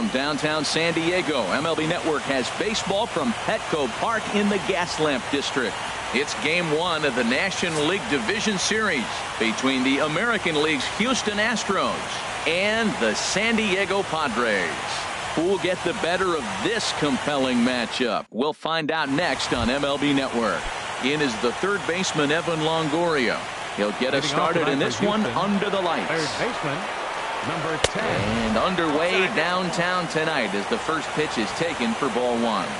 from downtown San Diego. MLB Network has baseball from Petco Park in the Gaslamp District. It's Game 1 of the National League Division Series between the American League's Houston Astros and the San Diego Padres. Who will get the better of this compelling matchup? We'll find out next on MLB Network. In is the third baseman, Evan Longoria. He'll get us started in this one under the lights. Third baseman, number 10. And underway downtown tonight as the first pitch is taken for ball one.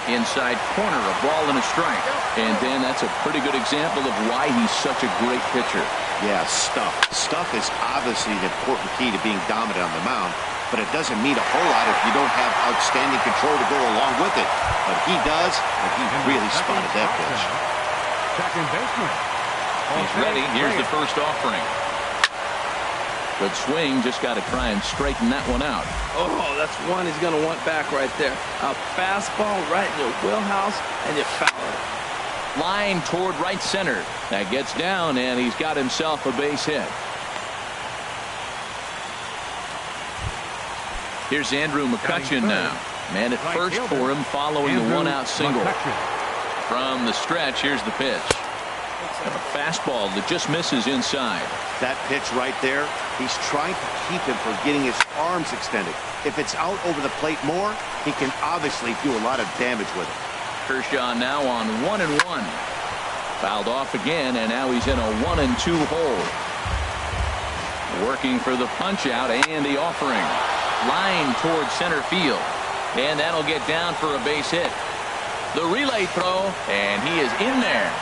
Inside corner, a ball and a strike. And then that's a pretty good example of why he's such a great pitcher. Yeah, stuff. Stuff is obviously an important key to being dominant on the mound, but it doesn't mean a whole lot if you don't have outstanding control to go along with it. But he does, and he really spotted that pitch. Second baseman. He's ready. Here's the first offering. Good swing. Just got to try and straighten that one out. Oh, that's one he's going to want back right there. A fastball right in your wheelhouse, and you foul it. Line toward right center. That gets down, and he's got himself a base hit. Here's Andrew McCutchen now. Man at first for him following the one-out single. From the stretch, here's the pitch. A fastball that just misses inside. That pitch right there, he's trying to keep him from getting his arms extended. If it's out over the plate more, he can obviously do a lot of damage with it. Kershaw now on 1-1. Fouled off again, and now he's in a 1-2 hole. Working for the punch out and the offering. Line towards center field. And that'll get down for a base hit. The relay throw, and he is in there.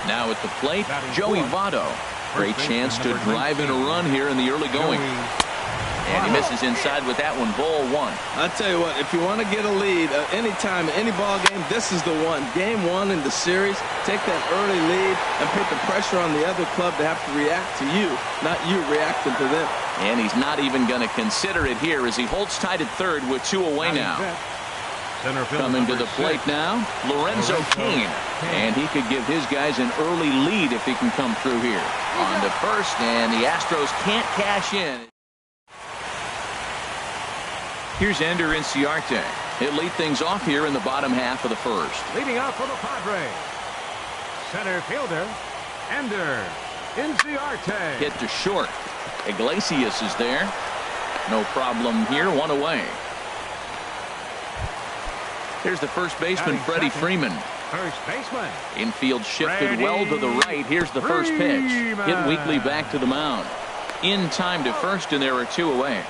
Now at the plate, Joey Votto. Great chance to drive in a run here in the early going. And he misses inside with that one. Ball one. I tell you what, if you want to get a lead anytime, any ball game, this is the one. Game 1 in the series, take that early lead and put the pressure on the other club to have to react to you, not you reacting to them. And he's not even going to consider it here as he holds tight at third with 2 away now. Coming to the plate now, Lorenzo Cain. And he could give his guys an early lead if he can come through here. On to first, and the Astros can't cash in. Here's Ender Inciarte. He'll lead things off here in the bottom half of the first. Leading off for the Padres, center fielder, Ender Inciarte. Hit to short. Iglesias is there. No problem here. 1 away. Here's the first baseman, Freddie Freeman. First baseman. Infield shifted well to the right. Here's the first pitch. Hit weakly back to the mound. In time to first, and there are 2 away.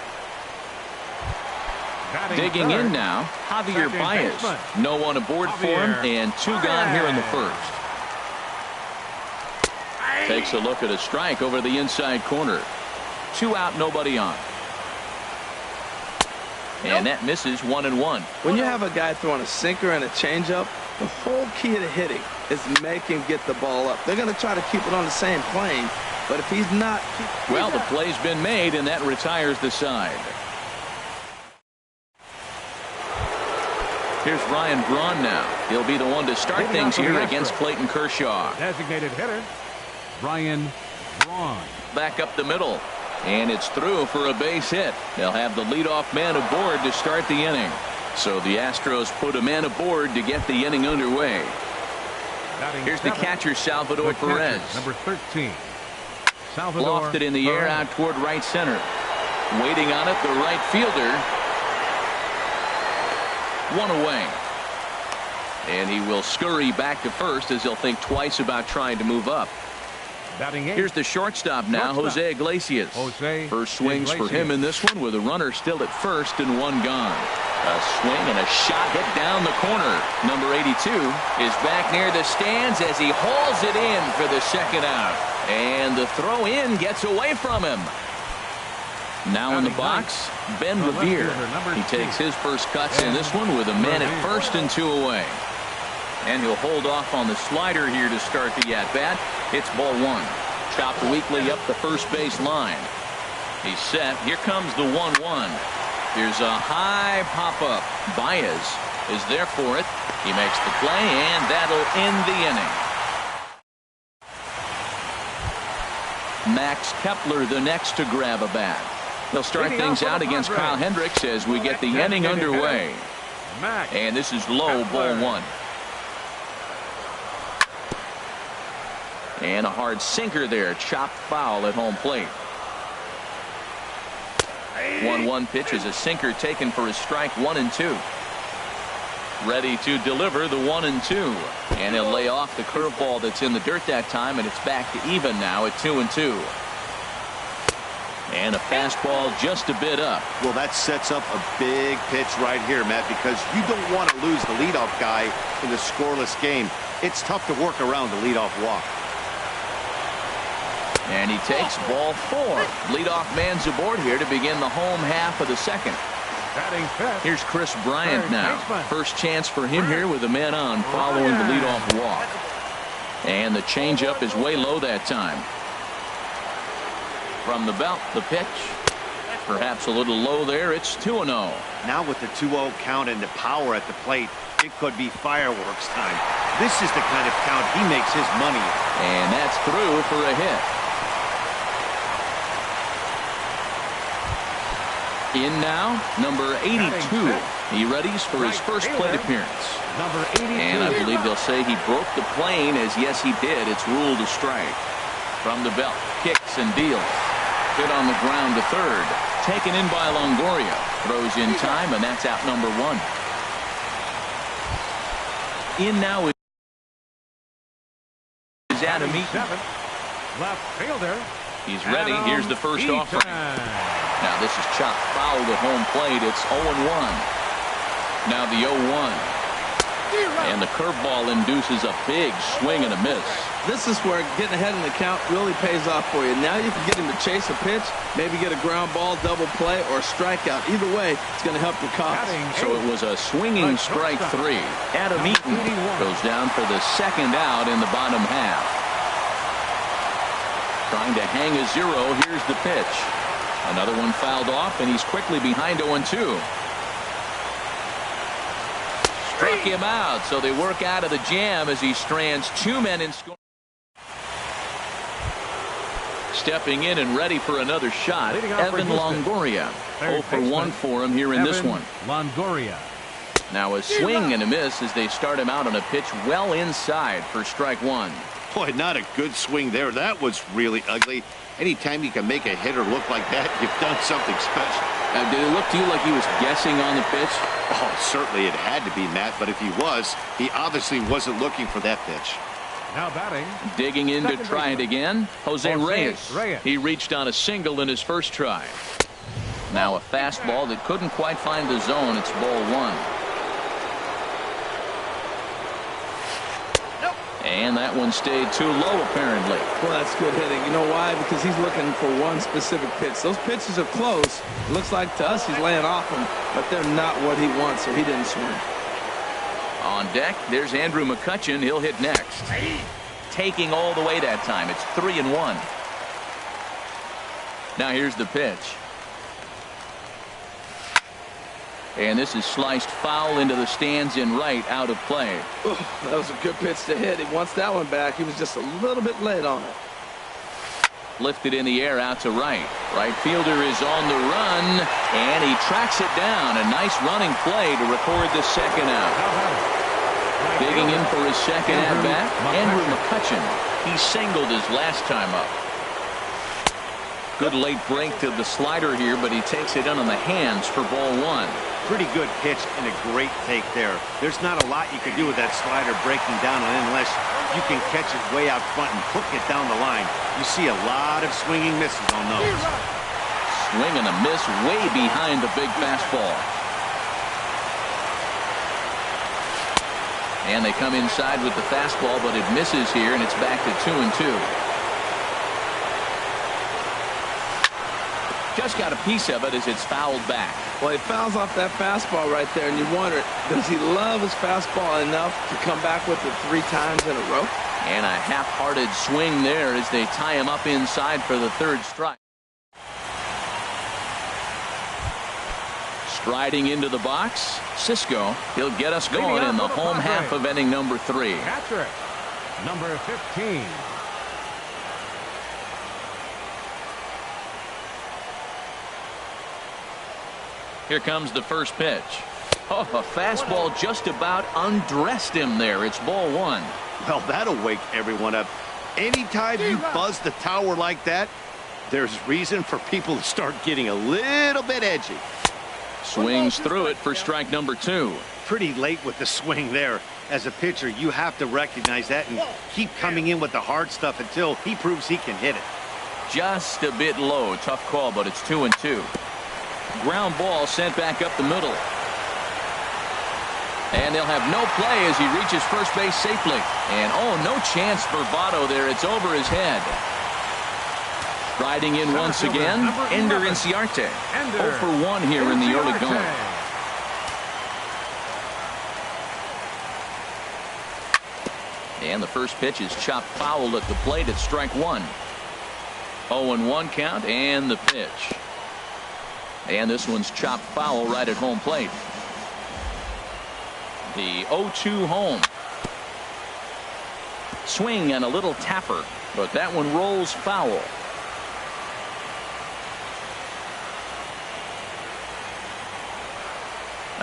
Digging in now, Javier Baez. No one aboard for him, and 2 gone here in the first. Takes a look at a strike over the inside corner. 2 out, nobody on. And that misses 1-1. When you have a guy throwing a sinker and a changeup, the whole key to hitting is make him get the ball up. They're going to try to keep it on the same plane, but if he's not... Well, the play's been made, and that retires the side. Here's Ryan Braun now. He'll be the one to start things here against Clayton Kershaw. Designated hitter, Ryan Braun. Back up the middle. And it's through for a base hit. They'll have the leadoff man aboard to start the inning. So the Astros put a man aboard to get the inning underway. Here's the catcher, Salvador Perez. Number 13. Salvador Lofted in the air out toward right center. Waiting on it, the right fielder. 1 away. And he will scurry back to first as he'll think twice about trying to move up. Here's the shortstop now, Jose Iglesias. First swings for him in this one with a runner still at first and 1 gone. A swing and a shot hit down the corner. Number 82 is back near the stands as he hauls it in for the second out. And the throw in gets away from him. Now in the box, Ben Revere. He takes his first cuts in this one with a man at first and 2 away. And he'll hold off on the slider here to start the at-bat. It's ball 1. Chopped weakly up the first base line. He's set. Here comes the 1-1. Here's a high pop-up. Baez is there for it. He makes the play, and that'll end the inning. Max Kepler the next to grab a bat. They'll start things out against Kyle Hendricks as we get the inning underway. And this is low, ball one. And a hard sinker there, chopped foul at home plate. 1-1 pitch is a sinker taken for a strike, 1-2. Ready to deliver the 1-2. And he'll lay off the curveball that's in the dirt that time, and it's back to even now at 2-2. And a fastball just a bit up. Well, that sets up a big pitch right here, Matt, because you don't want to lose the leadoff guy in the scoreless game. It's tough to work around the leadoff walk. And he takes ball four. Leadoff man's aboard here to begin the home half of the second. Here's Chris Bryant now. First chance for him here with a man on following the leadoff walk. And the changeup is way low that time. From the belt, the pitch. Perhaps a little low there. It's 2-0. Now with the 2-0 count and the power at the plate, it could be fireworks time. This is the kind of count he makes his money. And that's through for a hit. In now, number 82. He readies for his first plate appearance. And I believe they'll say he broke the plane, as yes he did. It's ruled a strike. From the belt, kicks and deals. Hit on the ground to third. Taken in by Longoria. Throws in time, and that's out number one. In now is Adam Eaton. Left fielder. He's ready. Here's the first offering. Now this is chopped foul at home plate. It's 0-1. Now the 0-1. And the curveball induces a big swing and a miss. This is where getting ahead in the count really pays off for you. Now you can get him to chase a pitch, maybe get a ground ball, double play, or a strikeout. Either way, it's going to help your cause. So it was a swinging strike three. Adam Eaton goes down for the second out in the bottom half. Trying to hang a zero. Here's the pitch. Another one fouled off, and he's quickly behind 0-2. Struck him out, so they work out of the jam as he strands two men in scoring. Stepping in and ready for another shot, Evan Longoria. 0 for 1 for him here in this one. Longoria. Now a swing and a miss as they start him out on a pitch well inside for strike one. Boy, not a good swing there. That was really ugly. Anytime you can make a hitter look like that, you've done something special. Did it look to you like he was guessing on the pitch? Oh, certainly it had to be, Matt, but if he was, he obviously wasn't looking for that pitch. Now batting. Digging in to try it again, Jose Reyes. He reached on a single in his first try. Now a fastball that couldn't quite find the zone. It's ball one. And that one stayed too low, apparently. Well, that's good hitting. You know why? Because he's looking for one specific pitch. Those pitches are close. It looks like to us he's laying off them, but they're not what he wants, so he didn't swing. On deck, there's Andrew McCutchen. He'll hit next. Taking all the way that time. It's 3-1. Now here's the pitch. And this is sliced foul into the stands in right, out of play. Ooh, that was a good pitch to hit. He wants that one back. He was just a little bit late on it. Lifted in the air out to right. Right fielder is on the run, and he tracks it down. A nice running play to record the second out. Digging in for his second at-bat, Andrew McCutchen. He singled his last time up. Good late break to the slider here, but he takes it in on the hands for ball one. Pretty good pitch and a great take there. There's not a lot you can do with that slider breaking down unless you can catch it way out front and hook it down the line. You see a lot of swinging misses on those. Swing and a miss way behind the big fastball. And they come inside with the fastball, but it misses here, and it's back to 2-2. Just got a piece of it as it's fouled back. Well, he fouls off that fastball right there, and you wonder, does he love his fastball enough to come back with it 3 times in a row? And a half-hearted swing there as they tie him up inside for the third strike. Striding into the box, Cisco. He'll get us going in the home half of inning number 3. Patrick, number 15. Here comes the first pitch. Oh, a fastball just about undressed him there. It's ball one. Well, that'll wake everyone up. Anytime you buzz the tower like that, there's reason for people to start getting a little bit edgy. Swings through it for strike number 2. Pretty late with the swing there. As a pitcher, you have to recognize that and keep coming in with the hard stuff until he proves he can hit it. Just a bit low. Tough call, but it's 2-2. Ground ball sent back up the middle. And they'll have no play as he reaches first base safely. And, oh, no chance for Votto there. It's over his head. Riding in once again, Ender Inciarte. 0 for 1 here in the early going. And the first pitch is chopped foul at the plate at strike 1. 0-1 count and the pitch. And this one's chopped foul right at home plate. The 0-2 home. Swing and a little tapper, but that one rolls foul.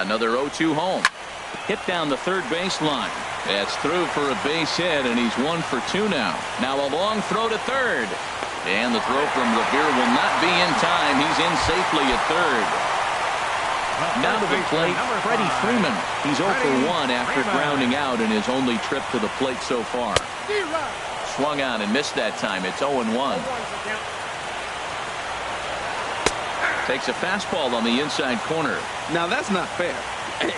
Another 0-2 home. Hit down the third baseline. That's through for a base hit, and he's 1 for 2 now. Now a long throw to third. And the throw from Revere will not be in time. He's in safely at third. Now to the plate, Freddie Freeman. He's 0 for 1 after grounding out in his only trip to the plate so far. Swung out and missed that time. It's 0-1. Takes a fastball on the inside corner. Now that's not fair.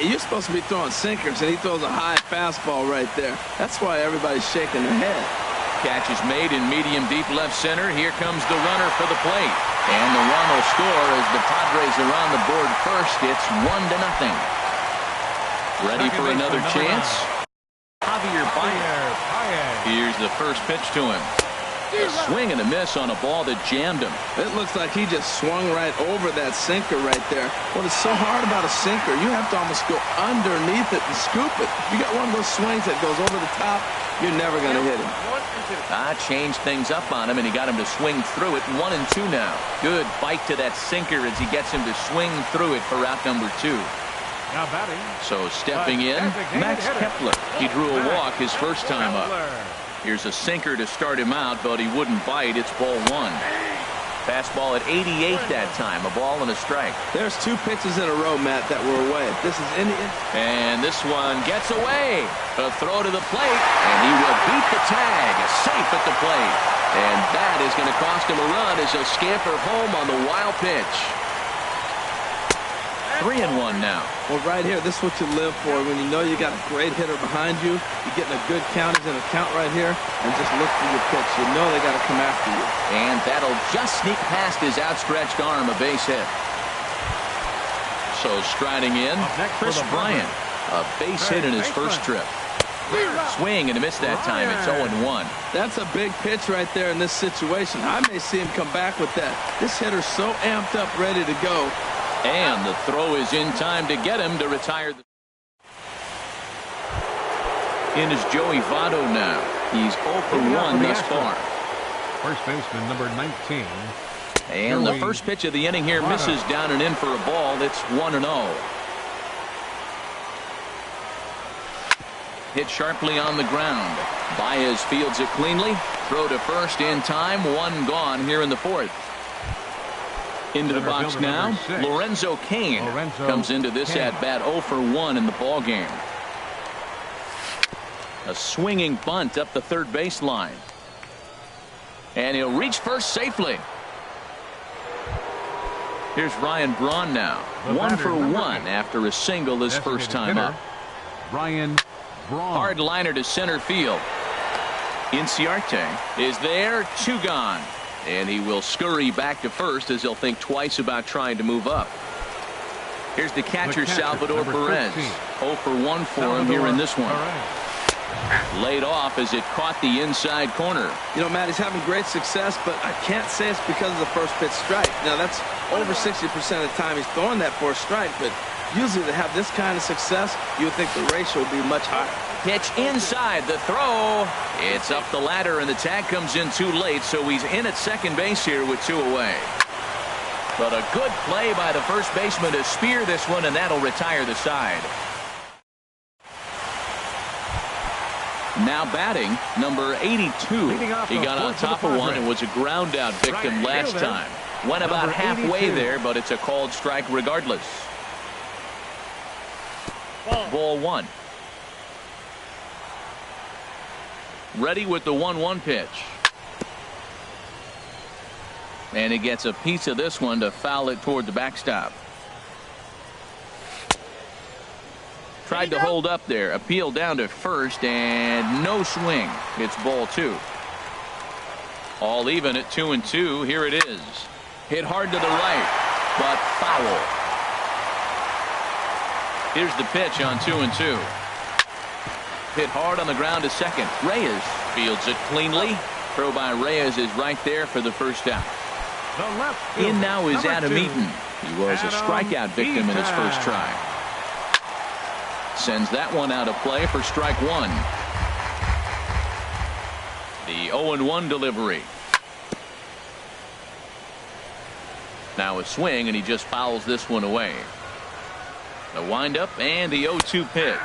You're supposed to be throwing sinkers, and he throws a high fastball right there. That's why everybody's shaking their head. Catch is made in medium deep left center. Here comes the runner for the plate. And the run will score as the Padres are on the board first. It's 1-0. Ready for another chance? Javier Baez. Here's the first pitch to him. A swing and a miss on a ball that jammed him. It looks like he just swung right over that sinker right there. What is so hard about a sinker, you have to almost go underneath it and scoop it. You got one of those swings that goes over the top, you're never going to hit him. Changed things up on him, and he got him to swing through it. 1-2 now. Good bite to that sinker as he gets him to swing through it for out number 2. Now batting. So stepping in, Max Kepler. He drew a walk his first time up. Here's a sinker to start him out, but he wouldn't bite. It's ball 1. Fastball at 88 that time. A ball and a strike. There's 2 pitches in a row, Matt, that were away. This is and this one gets away. A throw to the plate, and he will beat the tag. Safe at the plate. And that is going to cost him a run as he'll scamper home on the wild pitch. 3-1 now. Well, right here, this is what you live for. When you know you got a great hitter behind you, you're getting a good count. He's in a count right here, and just look for your pitch. You know they got to come after you. And that'll just sneak past his outstretched arm, a base hit. So striding in, Chris Bryant, a base hit in his first trip. Swing and a miss that time. It's 0-1. That's a big pitch right there in this situation. I may see him come back with that. This hitter's so amped up, ready to go. And the throw is in time to get him to retire. In is Joey Votto now. He's 0 for 1 thus far. First baseman number 19. And the first pitch of the inning here misses down and in for a ball. It's 1-0. Hit sharply on the ground. Baez fields it cleanly. Throw to first in time. 1 gone here in the 4th. Into the box now, Lorenzo Cain comes into this at-bat 0 for 1 in the ball game. A swinging bunt up the third baseline. And he'll reach first safely. Here's Ryan Braun now. 1 for 1 after a single his first time up. Ryan Braun. Hard liner to center field. Inciarte is there. 2 gone. And he will scurry back to first as he'll think twice about trying to move up. Here's the catcher, Salvador Perez. 0 for 1 for him here in this one. Laid off as it caught the inside corner. You know, Matt, he's having great success, but I can't say it's because of the first pitch strike. Now, that's over 60% of the time he's throwing that for a strike, but usually to have this kind of success, you would think the ratio would be much higher. Pitch inside, the throw. It's up the ladder, and the tag comes in too late, so he's in at second base here with 2 away. But a good play by the first baseman to spear this one, and that'll retire the side. Now batting, number 82. He got on top of one and was a ground out victim last time. Went about halfway there, but it's a called strike regardless. Ball one. Ready with the 1-1 pitch. And he gets a piece of this one to foul it toward the backstop. Tried to hold up there. Appeal down to first and no swing. It's ball two. All even at 2-2. Here it is. Hit hard to the right, but foul. Here's the pitch on 2-2. Hit hard on the ground to second. Reyes fields it cleanly. Throw by Reyes is right there for the first out. In now is Adam Eaton. He was a strikeout victim in his first try. Sends that one out of play for strike one. The 0-1 delivery. Now a swing, and he just fouls this one away. The windup and the 0-2 pitch.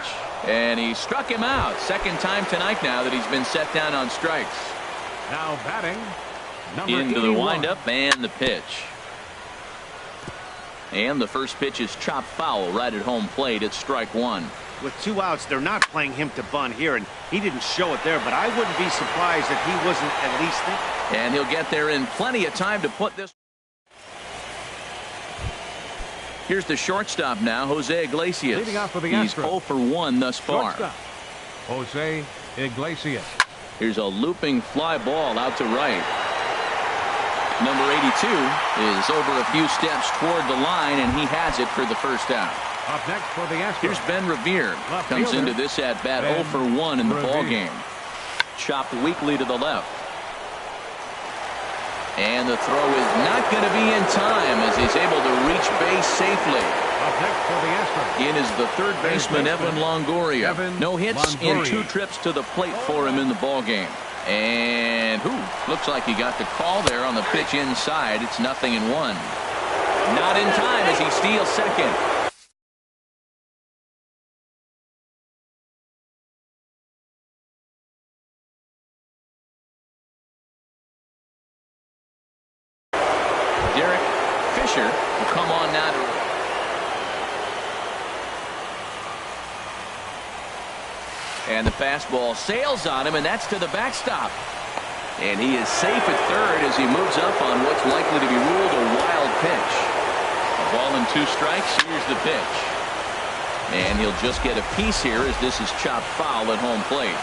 And he struck him out. Second time tonight now that he's been set down on strikes. Now batting, into the windup and the pitch. And the first pitch is chopped foul right at home plate. It's strike one. With 2 outs, they're not playing him to bunt here, and he didn't show it there, but I wouldn't be surprised if he wasn't at least thinking. And he'll get there in plenty of time to put this. Here's the shortstop now, Jose Iglesias. Leading off for the He's Astros. 0 for 1 thus far. Shortstop, Jose Iglesias. Here's a looping fly ball out to right. Number 82 is over a few steps toward the line, and he has it for the first out. Up next for the Astros. Here's Ben Revere. Comes into this at bat 0 for 1 in the ball game. Chopped weakly to the left. And the throw is not going to be in time as he's able to reach base safely. Up next for the Astros. In is the third baseman, Evan Longoria. No hits in 2 trips to the plate for him in the ball game. And looks like he got the call there on the pitch inside. It's 0-1. Not in time as he steals second. Derek Fisher will come on now to. And the fastball sails on him, and that's to the backstop. And he is safe at third as he moves up on what's likely to be ruled a wild pitch. A ball and 2 strikes. Here's the pitch. And he'll just get a piece here as this is chopped foul at home plate.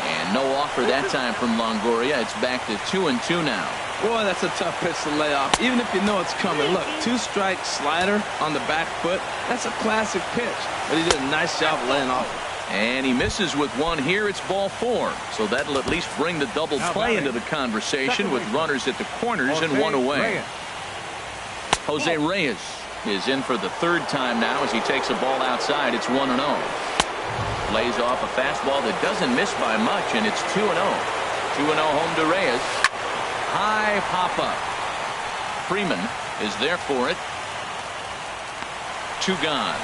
And no offer that time from Longoria. It's back to 2-2 now. Boy, that's a tough pitch to lay off, even if you know it's coming. Look, 2-strike slider on the back foot. That's a classic pitch, but he did a nice job laying off. And he misses with one here. It's ball 4. So that'll at least bring the double play into the conversation with runners at the corners and one away. Jose Reyes is in for the 3rd time now as he takes a ball outside. It's 1-0. Lays off a fastball that doesn't miss by much, and it's 2-0. 2-0 home to Reyes. High pop-up. Freeman is there for it. 2 gone.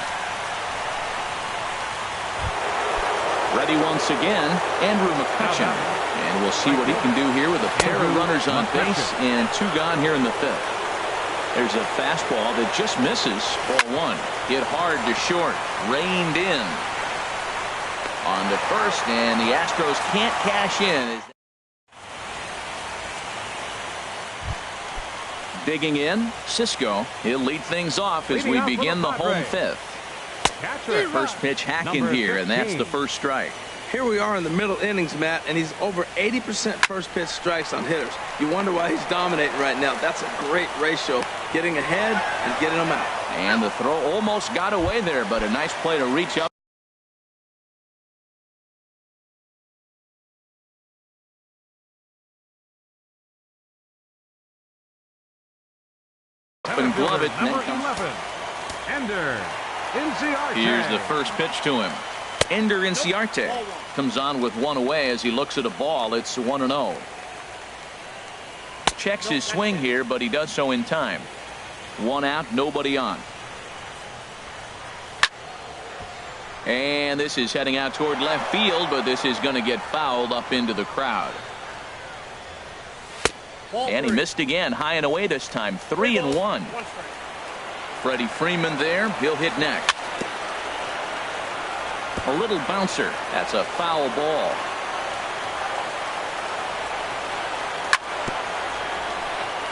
Ready once again, Andrew McCutcheon. And we'll see what he can do here with a pair of runners on base and 2 gone here in the 5th. There's a fastball that just misses. Ball 1. Hit hard to short. Reined in. On to first, and the Astros can't cash in. Digging in, Cisco. He'll lead things off as we begin the home 5th. First pitch hacking here, and that's the first strike. Here we are in the middle innings, Matt, and he's over 80% first pitch strikes on hitters. You wonder why he's dominating right now. That's a great ratio, getting ahead and getting them out. And the throw almost got away there, but a nice play to reach up. And glove it. Number 11, Ender Inciarte. Here's the first pitch to him. Ender Inciarte comes on with one away as he looks at a ball. It's 1-0. Checks his swing here, but he does so in time. 1 out, nobody on. And this is heading out toward left field, but this is going to get fouled up into the crowd. And he missed again, high and away this time. 3-1. Freddie Freeman there. He'll hit next. A little bouncer. That's a foul ball.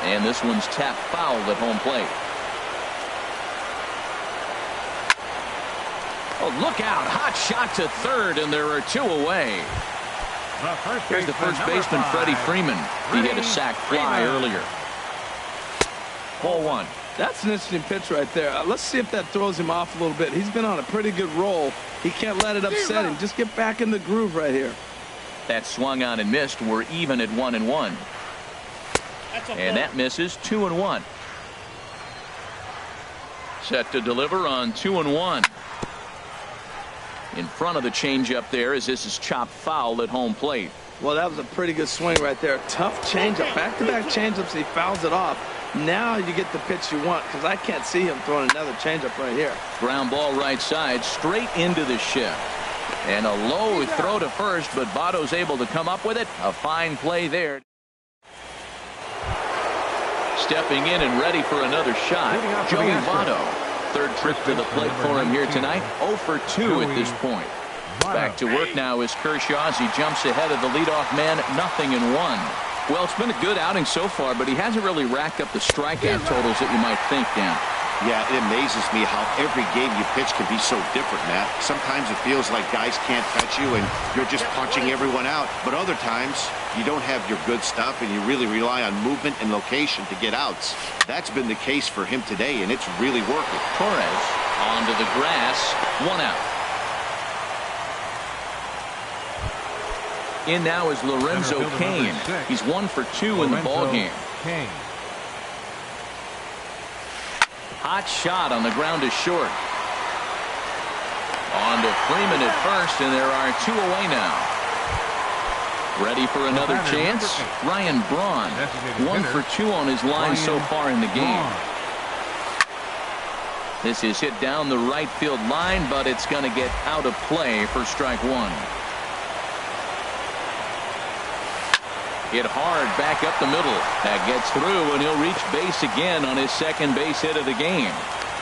And this one's tapped foul at home plate. Oh, look out. Hot shot to third, and there are 2 away. Here's the first baseman, Freddie Freeman. He hit a sac fly earlier. Ball 1. That's an interesting pitch right there. Let's see if that throws him off a little bit. He's been on a pretty good roll. He can't let it upset him. Just get back in the groove right here. That swung on and missed. We're even at 1-1. And that misses. 2-1. Set to deliver on 2-1. In front of the changeup there, as this is chopped foul at home plate. Well, that was a pretty good swing right there. Tough changeup. Back-to-back changeups. He fouls it off. Now you get the pitch you want, because I can't see him throwing another changeup right here. Ground ball right side, straight into the shift. And a low throw to first, but Votto's able to come up with it. A fine play there. Stepping in and ready for another shot, Joey Votto. Third trip to the plate for him here tonight. 0 for 2 at this point. Back to work now is Kershaw as he jumps ahead of the leadoff man. 0-1. Well, it's been a good outing so far, but he hasn't really racked up the strikeout totals that you might think, Dan. Yeah, it amazes me how every game you pitch can be so different, Matt. Sometimes it feels like guys can't touch you and you're just punching everyone out. But other times, you don't have your good stuff and you really rely on movement and location to get outs. That's been the case for him today, and it's really working. Torres onto the grass. 1 out. In now is Lorenzo Cain. He's 1 for 2 in the ballgame. Hot shot on the ground to short. On to Freeman at first, and there are 2 away now. Ready for another chance? Ryan Braun. 1 for 2 on his line so far in the game. This is hit down the right field line, but it's going to get out of play for strike 1. Hit hard back up the middle. That gets through, and he'll reach base again on his second base hit of the game.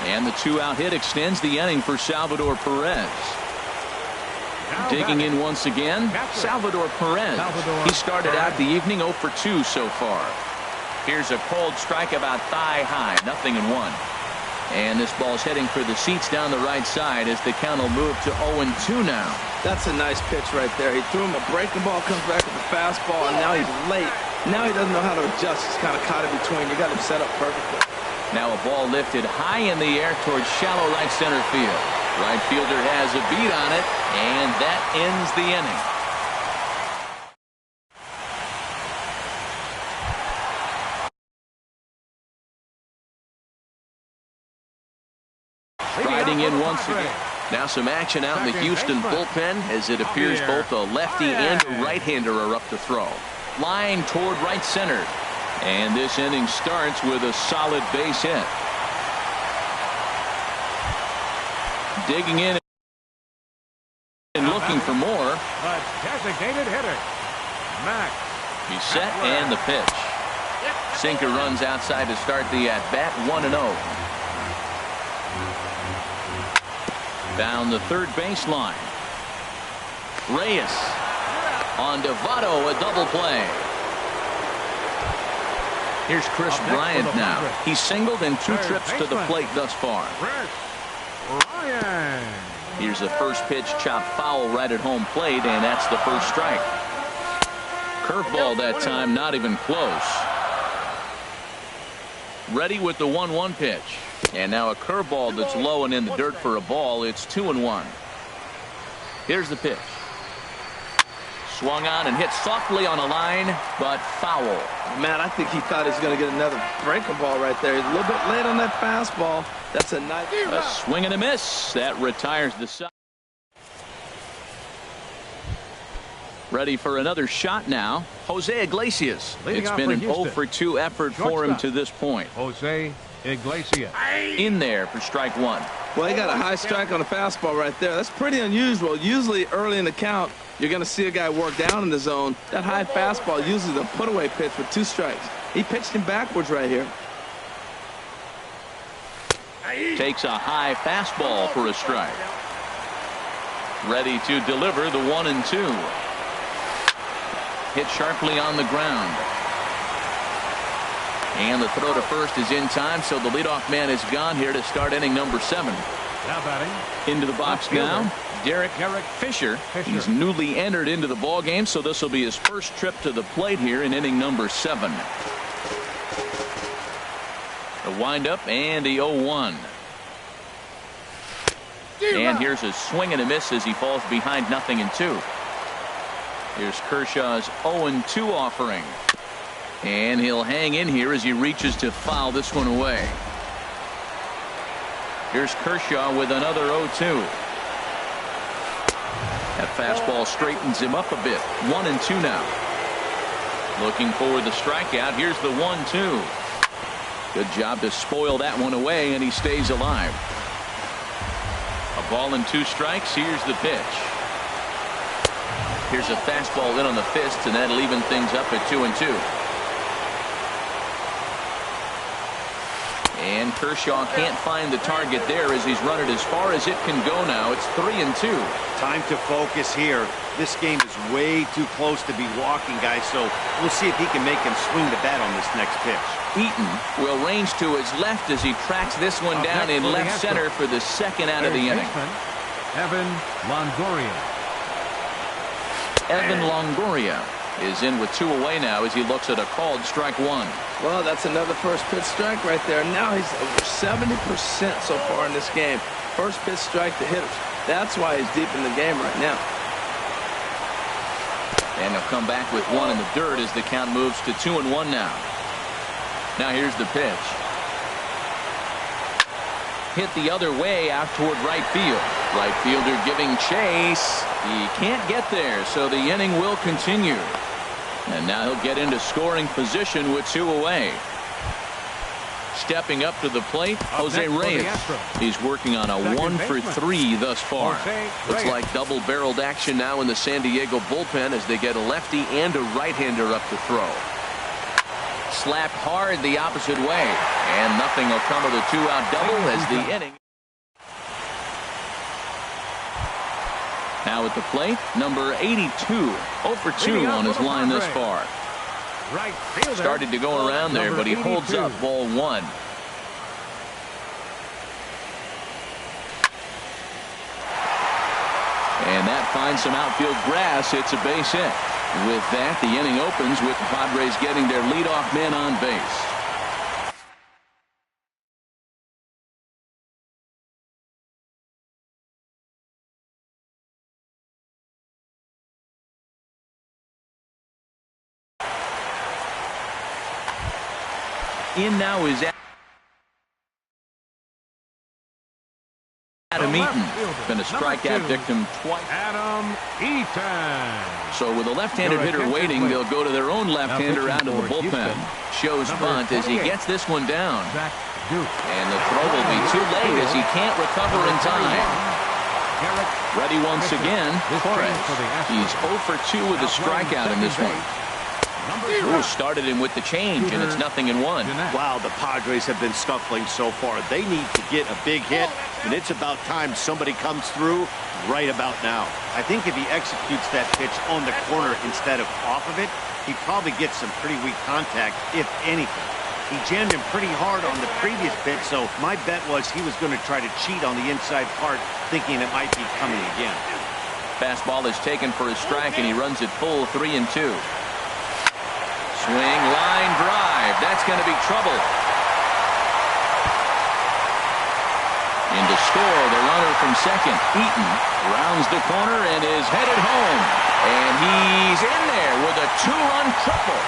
And the 2-out hit extends the inning for Salvador Perez. Digging in once again, Salvador Perez. He started out the evening 0 for 2 so far. Here's a cold strike about thigh high. 0-1. And this ball's heading for the seats down the right side as the count will move to 0-2 now. That's a nice pitch right there. He threw him a breaking ball, comes back with a fastball, and now he's late. Now he doesn't know how to adjust. He's kind of caught in between. You got him set up perfectly. Now a ball lifted high in the air towards shallow right center field. Right fielder has a beat on it, and that ends the inning. Striding in once again. Now some action out in the Houston bullpen as it appears both a lefty and a right-hander are up to throw. Line toward right center. And this inning starts with a solid base hit. Digging in and looking for more. A designated hitter, Max. He's set and the pitch. Sinker runs outside to start the at-bat. 1-0. Down the third baseline. Reyes on to Votto, a double play. Here's Chris Bryant now. He's singled in 2 trips to the plate thus far. Here's the first pitch, chopped foul right at home plate, and that's the first strike. Curveball that time, not even close. Ready with the 1-1 pitch. And now a curveball that's low and in the dirt for a ball. It's 2-1. Here's the pitch. Swung on and hit softly on a line, but foul. Man, I think he thought he was going to get another breaking ball right there. He's a little bit late on that fastball. That's a nice. A swing and a miss. That retires the side. Ready for another shot now. Jose Iglesias. It's been an 0 for 2 effort for him to this point. Jose Iglesias. In there for strike one. Well, he got a high strike on the fastball right there. That's pretty unusual. Usually early in the count, you're going to see a guy work down in the zone. That high fastball usually is a put-away pitch with 2 strikes. He pitched him backwards right here. Takes a high fastball for a strike. Ready to deliver the 1-2. Hit sharply on the ground. And the throw to first is in time, so the leadoff man is gone here to start inning number 7. Now batting. Into the box now, Derek Fisher. He's newly entered into the ball game, so this will be his first trip to the plate here in inning number 7. The windup and the 0-1. And here's a swing and a miss as he falls behind 0-2. Here's Kershaw's 0-2 offering. And he'll hang in here as he reaches to foul this one away. Here's Kershaw with another 0-2. That fastball straightens him up a bit. 1-2 now. Looking for the strikeout. Here's the 1-2. Good job to spoil that one away, and he stays alive. A ball and 2 strikes. Here's the pitch. Here's a fastball in on the fist, and that'll even things up at 2-2. And Kershaw can't find the target there as he's run it as far as it can go now. It's 3-2. Time to focus here. This game is way too close to be walking, guys, so we'll see if he can make him swing the bat on this next pitch. Eaton will range to his left as he tracks this one down in left center for the second out of the inning. Evan Longoria. Evan Longoria is in with 2 away now as he looks at a called strike 1. Well, that's another first pitch strike right there. Now he's over 70% so far in this game. First pitch strike to hitters. That's why he's deep in the game right now. And he'll come back with 1 in the dirt as the count moves to 2-1 now. Now here's the pitch. Hit the other way out toward right field. Right fielder giving chase. He can't get there, so the inning will continue. And now he'll get into scoring position with 2 away. Stepping up to the plate, Jose Reyes. He's working on a 1-for-3 thus far. Looks like double-barreled action now in the San Diego bullpen as they get a lefty and a right-hander up to throw. Slapped hard the opposite way, and nothing will come of the 2-out double as the inning. Now at the plate, number 82, 0-for-2 on his line thus far. Started to go around there, but he holds up ball 1. And that finds some outfield grass. It's a base hit. With that, the inning opens with the Padres getting their leadoff man on base. In now is Adam Eaton. Been a strikeout victim twice. Adam Eaton. So with a left-handed hitter waiting, they'll go to their own left-hander out of the bullpen. Shows bunt as he gets this one down. And the throw will be too late as he can't recover in time. Ready once again, Torres. He's 0-for-2 with a strikeout in this one. Ooh, started him with the change, and it's 0-1. Wow, the Padres have been scuffling so far. They need to get a big hit, and it's about time somebody comes through right about now. I think if he executes that pitch on the corner instead of off of it, he probably gets some pretty weak contact, if anything. He jammed him pretty hard on the previous pitch, so my bet was he was going to try to cheat on the inside part, thinking it might be coming again. Fastball is taken for a strike, and he runs it full 3-2. Swing, line drive. That's going to be trouble. In to score, the runner from second, Eaton, rounds the corner and is headed home. And he's in there with a 2-run triple.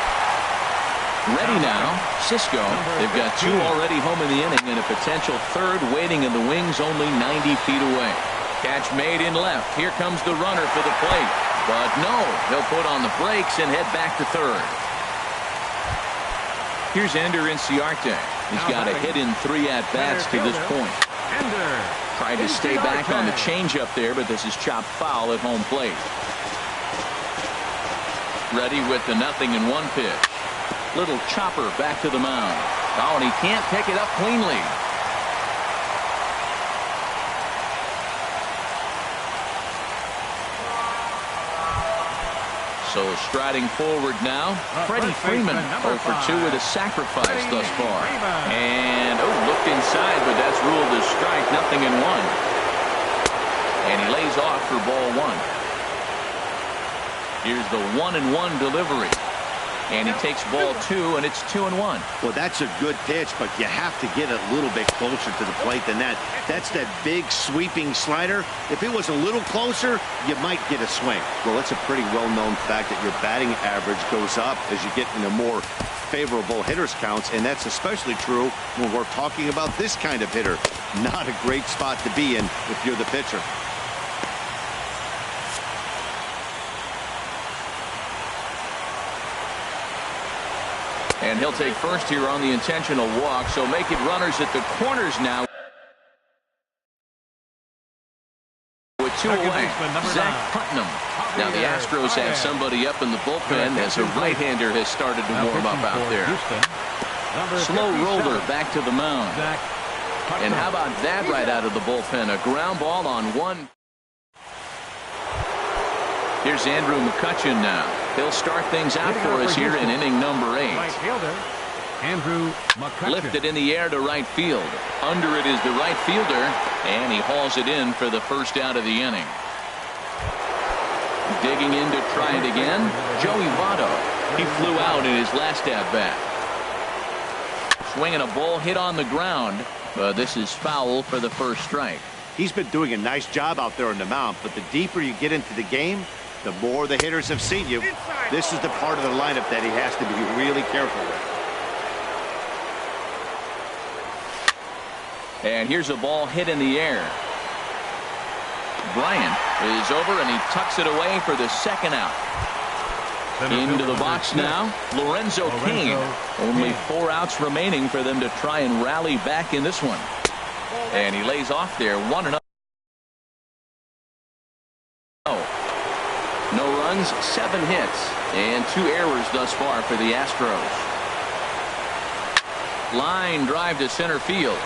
Ready now, Cisco. They've got 2 already home in the inning and a potential third waiting in the wings only 90 feet away. Catch made in left. Here comes the runner for the plate. But no, he'll put on the brakes and head back to third. Here's Ender Inciarte. He's got a hit in 3 at-bats to this point. Tried to stay back on the changeup there, but this is chopped foul at home plate. Ready with the 0-1 pitch. Little chopper back to the mound. Oh, and he can't pick it up cleanly. So striding forward now, Freddie Freeman, 0 for 2 with a sacrifice thus far. And, looked inside, but that's ruled as strike, 0-1. And he lays off for ball 1. Here's the 1-1 delivery. And he takes ball 2, and it's 2-1. Well, that's a good pitch, but you have to get a little bit closer to the plate than that. That's that big sweeping slider. If it was a little closer, you might get a swing. Well, it's a pretty well-known fact that your batting average goes up as you get into more favorable hitters counts, and that's especially true when we're talking about this kind of hitter. Not a great spot to be in if you're the pitcher. And he'll take first here on the intentional walk, so make it runners at the corners now. With 2 away, Zach Putnam. Now the Astros have somebody up in the bullpen as a right-hander has started to warm up out there. Slow roller back to the mound. And how about that right out of the bullpen? A ground ball on 1. Here's Andrew McCutchen now. He'll start things out for us here in inning number 8. Andrew McCutchen. Lifted in the air to right field. Under it is the right fielder, and he hauls it in for the first out of the inning. Digging in to try it again, Joey Votto. He flew out in his last at-bat. Swinging a ball hit on the ground, but this is foul for the first strike. He's been doing a nice job out there on the mound, but the deeper you get into the game, the more the hitters have seen you. This is the part of the lineup that he has to be really careful with. And here's a ball hit in the air. Bryant is over, and he tucks it away for the second out. Into the box now, Lorenzo Cain. Only 4 outs remaining for them to try and rally back in this one. And he lays off there, 1-0. No runs, 7 hits, and 2 errors thus far for the Astros. Line drive to center field.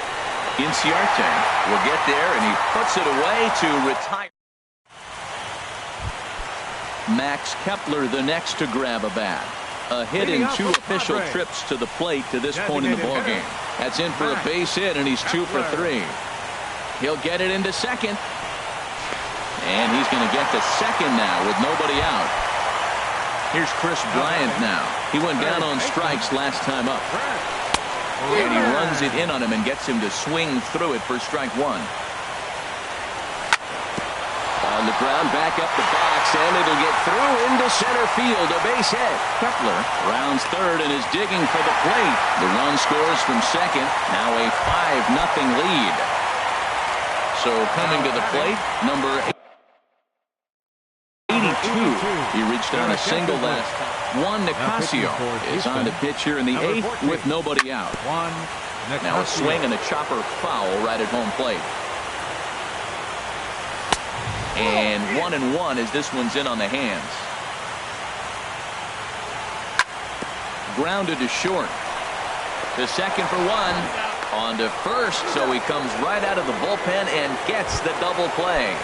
Inciarte will get there, and he puts it away to retire. Max Kepler the next to grab a bat. A hit in 2 official trips to the plate to this point in the ballgame. That's in for a base hit, and he's 2 for 3. He'll get it into second. And he's going to get to second now with nobody out. Here's Chris Bryant now. He went down on strikes last time up. And he runs it in on him and gets him to swing through it for strike 1. On the ground, back up the box, and it'll get through into center field. A base hit. Kepler rounds third and is digging for the plate. The run scores from second. Now a 5-0 lead. So coming to the plate, number 82. He reached on a single last time. Juan Nicasio is on the pitch here in the 8th with nobody out. Now a swing and a chopper foul right at home plate. And 1-1 as this one's in on the hands. Grounded to short. To second for 1. On to first, so he comes right out of the bullpen and gets the double play.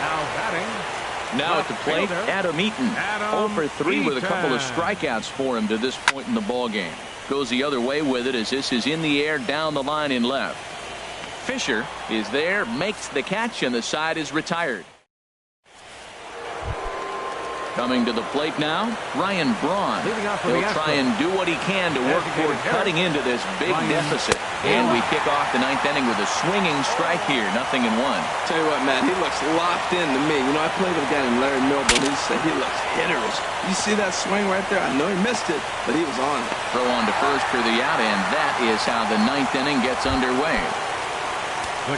Now at the plate, Adam Eaton. 0 for 3 with a couple of strikeouts for him to this point in the ballgame. Goes the other way with it as this is in the air down the line in left. Fisher is there, makes the catch, and the side is retired. Coming to the plate now, Ryan Braun. He'll try and do what he can to work toward cutting into this big deficit. And we kick off the 9th inning with a swinging strike here, 0-1. Tell you what, Matt, he looks locked in to me. You know, I played with a guy named Larry Milburn. He said he looks hitters. You see that swing right there? I know he missed it, but he was on it. Throw on to first for the out, and that is how the 9th inning gets underway.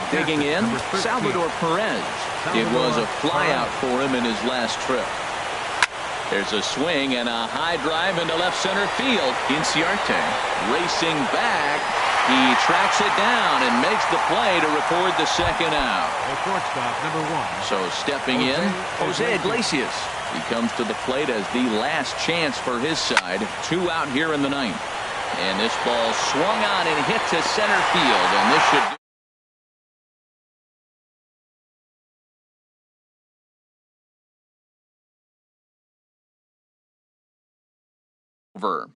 Digging in, Salvador Perez. It was a flyout for him in his last trip. There's a swing and a high drive into left center field. Inciarte racing back. He tracks it down and makes the play to record the second out. The shortstop, number 1. So stepping in, Jose Iglesias. He comes to the plate as the last chance for his side. 2 out here in the 9th. And this ball swung on and hit to center field. And this should do over.